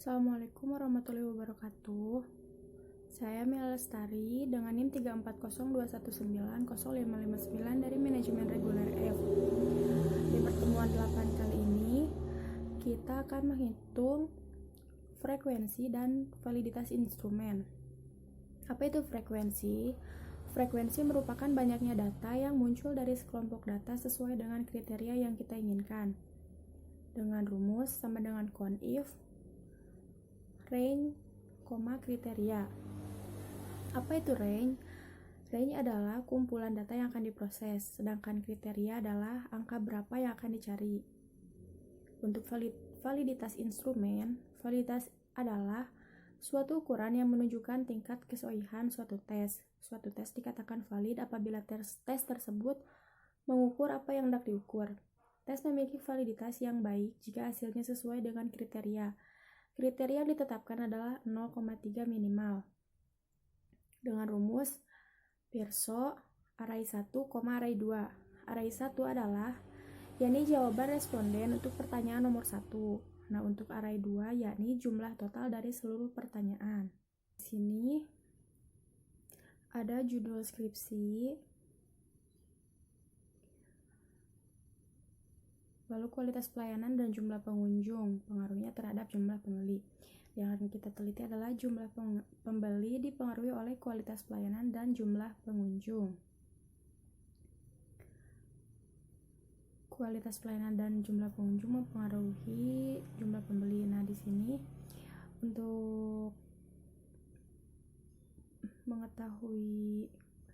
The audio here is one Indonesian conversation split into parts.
Assalamualaikum warahmatullahi wabarakatuh. Saya Mila Lestari dengan NIM 34021900559 dari Manajemen Reguler F. Di pertemuan 8 kali ini, kita akan menghitung frekuensi dan validitas instrumen. Apa itu frekuensi? Frekuensi merupakan banyaknya data yang muncul dari sekelompok data sesuai dengan kriteria yang kita inginkan. Dengan rumus sama dengan count if range, kriteria. Apa itu range? Range adalah kumpulan data yang akan diproses, sedangkan kriteria adalah angka berapa yang akan dicari. Untuk validitas instrumen, validitas adalah suatu ukuran yang menunjukkan tingkat kesohihan suatu tes. Suatu tes dikatakan valid apabila tes tersebut mengukur apa yang hendak diukur. Tes memiliki validitas yang baik jika hasilnya sesuai dengan kriteria. Kriteria yang ditetapkan adalah 0,3 minimal. Dengan rumus Pearson array 1, array 2. Array 1 adalah yakni jawaban responden untuk pertanyaan nomor 1. Nah, untuk array 2 yakni jumlah total dari seluruh pertanyaan. Di sini ada judul skripsi, lalu kualitas pelayanan dan jumlah pengunjung, pengaruhnya terhadap jumlah pembeli. Yang akan kita teliti adalah jumlah pembeli dipengaruhi oleh kualitas pelayanan dan jumlah pengunjung. Kualitas pelayanan dan jumlah pengunjung mempengaruhi jumlah pembeli. Nah, di sini untuk mengetahui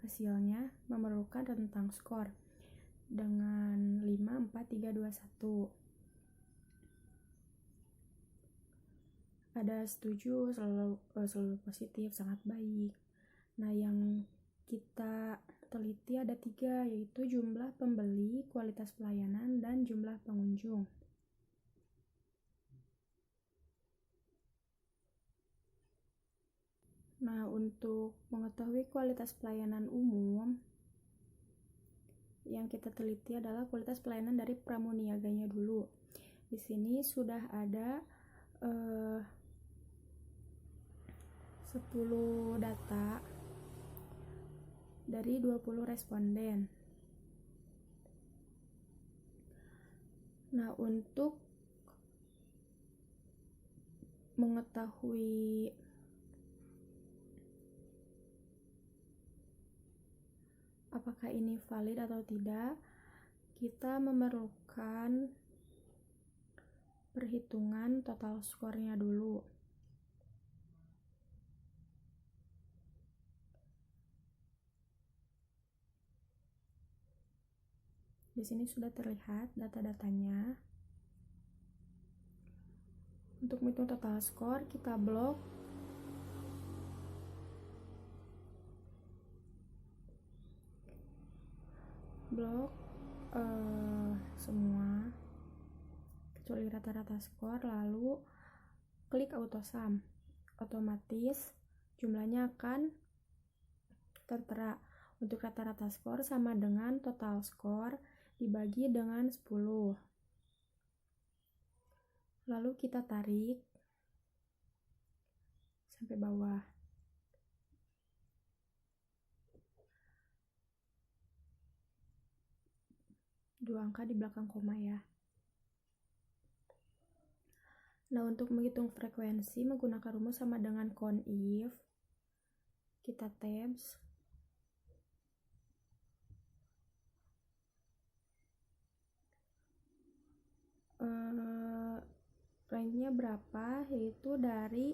hasilnya memerlukan rentang skor dengan 5, 4, 3, 2, 1. Ada setuju, selalu positif, sangat baik. Nah, yang kita teliti ada 3, yaitu jumlah pembeli, kualitas pelayanan, dan jumlah pengunjung. Nah, untuk mengetahui kualitas pelayanan umum, yang kita teliti adalah kualitas pelayanan dari pramuniaganya dulu. Di sini sudah ada 10 data dari 20 responden. Nah, untuk mengetahui apakah ini valid atau tidak, kita memerlukan perhitungan total skornya dulu. Di sini sudah terlihat data-datanya. Untuk menghitung total skor, kita blok semua kecuali rata-rata skor, lalu klik auto sum. Otomatis jumlahnya akan tertera. Untuk rata-rata skor sama dengan total skor dibagi dengan 10. Lalu kita tarik sampai bawah. Dua angka di belakang koma ya. Nah, untuk menghitung frekuensi menggunakan rumus sama dengan count if, kita tabs. Range-nya berapa? Yaitu dari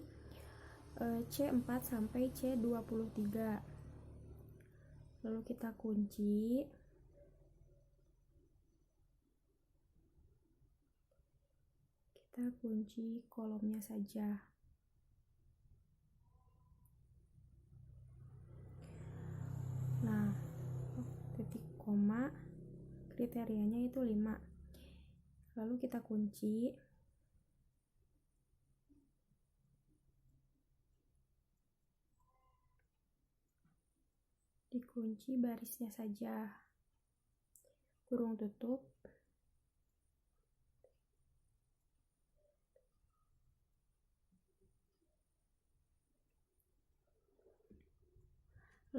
C4 sampai C23. Lalu kita kunci. Kita kunci kolomnya saja. Nah, titik koma kriterianya itu 5. Lalu kita kunci. Dikunci barisnya saja. Kurung tutup.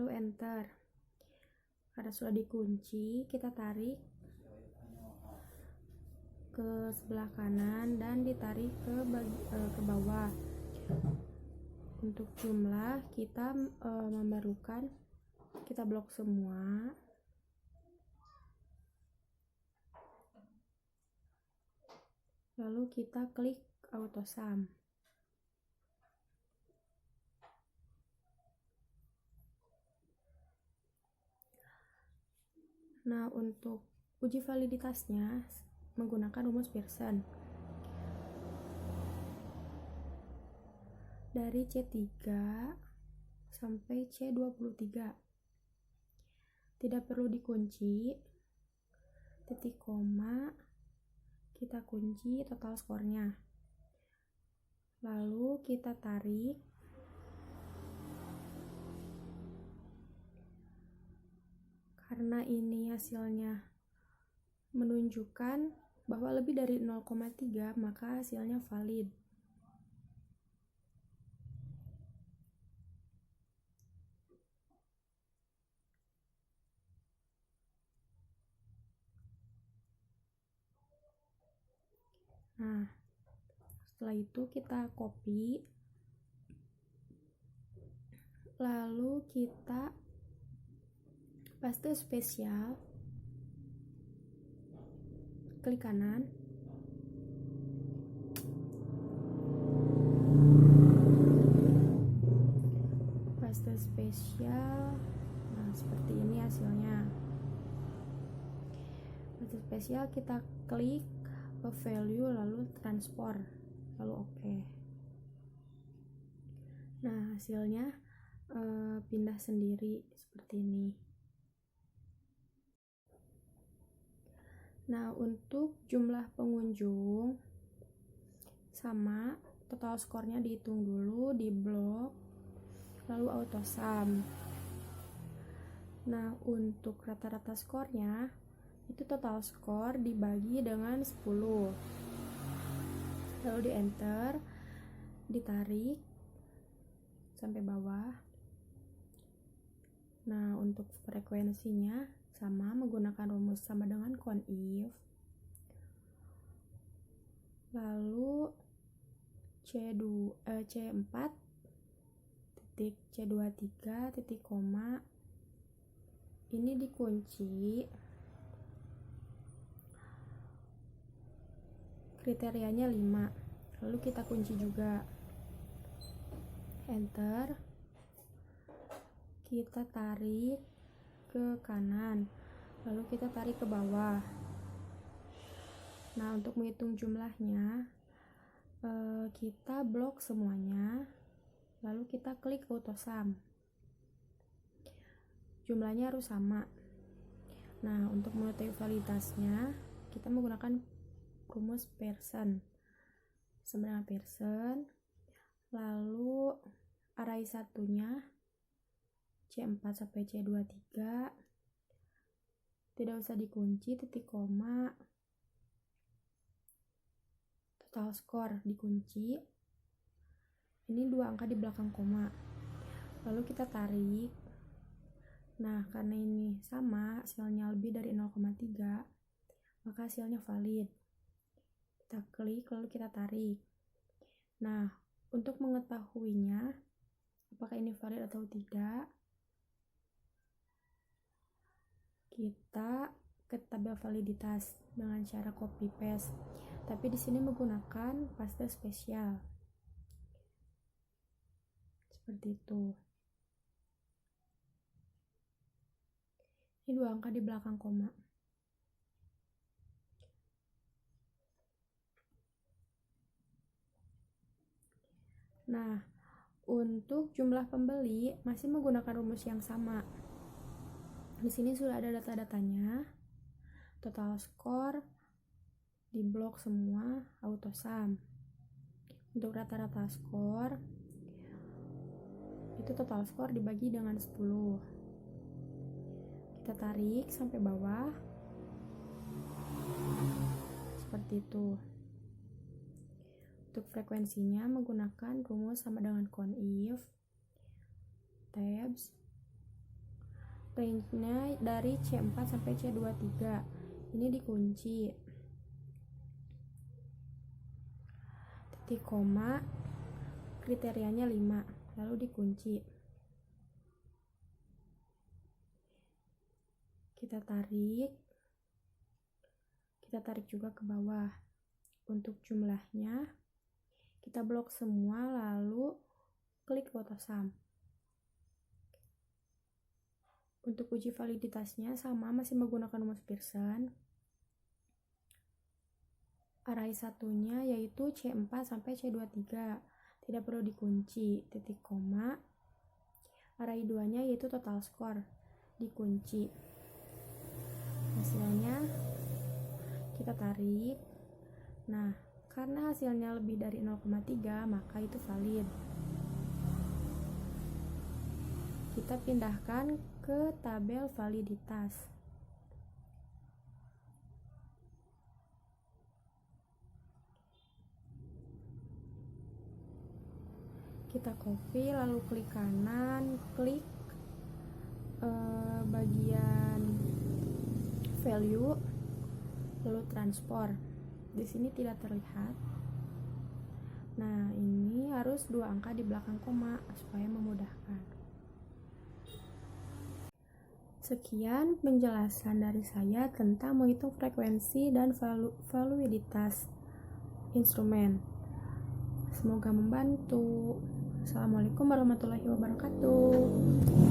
lalu enter. Karena sudah dikunci, kita tarik ke sebelah kanan dan ditarik ke bawah. Untuk jumlah kita memerlukan kita blok semua. Lalu kita klik auto sum. Nah, untuk uji validitasnya menggunakan rumus Pearson. Dari C3 sampai C23. Tidak perlu dikunci. Titik koma, kita kunci total skornya. Lalu kita tarik karena ini hasilnya menunjukkan bahwa lebih dari 0,3, maka hasilnya valid. Nah, setelah itu kita copy, lalu kita paste spesial, klik kanan, paste spesial. Nah, seperti ini hasilnya. Paste spesial kita klik ke value lalu transport, lalu oke. Nah, hasilnya pindah sendiri seperti ini. Nah, untuk jumlah pengunjung sama, total skornya dihitung dulu, di blok, lalu auto sum. Nah, untuk rata-rata skornya itu total skor dibagi dengan 10. Lalu di enter, ditarik sampai bawah. Nah, untuk frekuensinya sama, menggunakan rumus sama dengan count if. Lalu C4 titik C23 titik koma ini dikunci, kriterianya 5, lalu kita kunci juga, enter, kita tarik ke kanan, lalu kita tarik ke bawah. Nah, untuk menghitung jumlahnya kita blok semuanya, lalu kita klik auto sum. Jumlahnya harus sama. Nah, untuk mengetahui validitasnya kita menggunakan rumus Pearson, sama dengan Pearson. Lalu array satunya C4 sampai C23 tidak usah dikunci, titik koma, total skor dikunci, ini 2 angka di belakang koma, lalu kita tarik. Nah, karena ini sama, hasilnya lebih dari 0,3, maka hasilnya valid. Kita klik, lalu kita tarik. Nah, untuk mengetahuinya apakah ini valid atau tidak, kita ke tabel validitas dengan cara copy paste. Tapi di sini menggunakan paste spesial. Seperti itu. Ini 2 angka di belakang koma. Nah, untuk jumlah pembeli masih menggunakan rumus yang sama. Di sini sudah ada data-datanya, total skor, di blok semua, auto sum. Untuk rata-rata skor, itu total skor dibagi dengan 10. Kita tarik sampai bawah, seperti itu. Untuk frekuensinya menggunakan rumus sama dengan count if, tabs, range-nya dari C4 sampai C23. Ini dikunci. Titik koma, kriterianya 5, lalu dikunci. Kita tarik juga ke bawah. Untuk jumlahnya kita blok semua, lalu klik AutoSum. Untuk uji validitasnya sama, masih menggunakan rumus Pearson. Array satunya yaitu C4 sampai C23, tidak perlu dikunci. Titik koma, array 2-nya yaitu total score, dikunci. Hasilnya kita tarik. Nah, karena hasilnya lebih dari 0,3, maka itu valid. Kita pindahkan ke tabel validitas. Kita copy, lalu klik kanan, klik bagian value, lalu transport. Di sini tidak terlihat. Nah, ini harus 2 angka di belakang koma supaya memudahkan. Sekian penjelasan dari saya tentang menghitung frekuensi dan valuiditas instrumen. Semoga membantu. Assalamualaikum warahmatullahi wabarakatuh.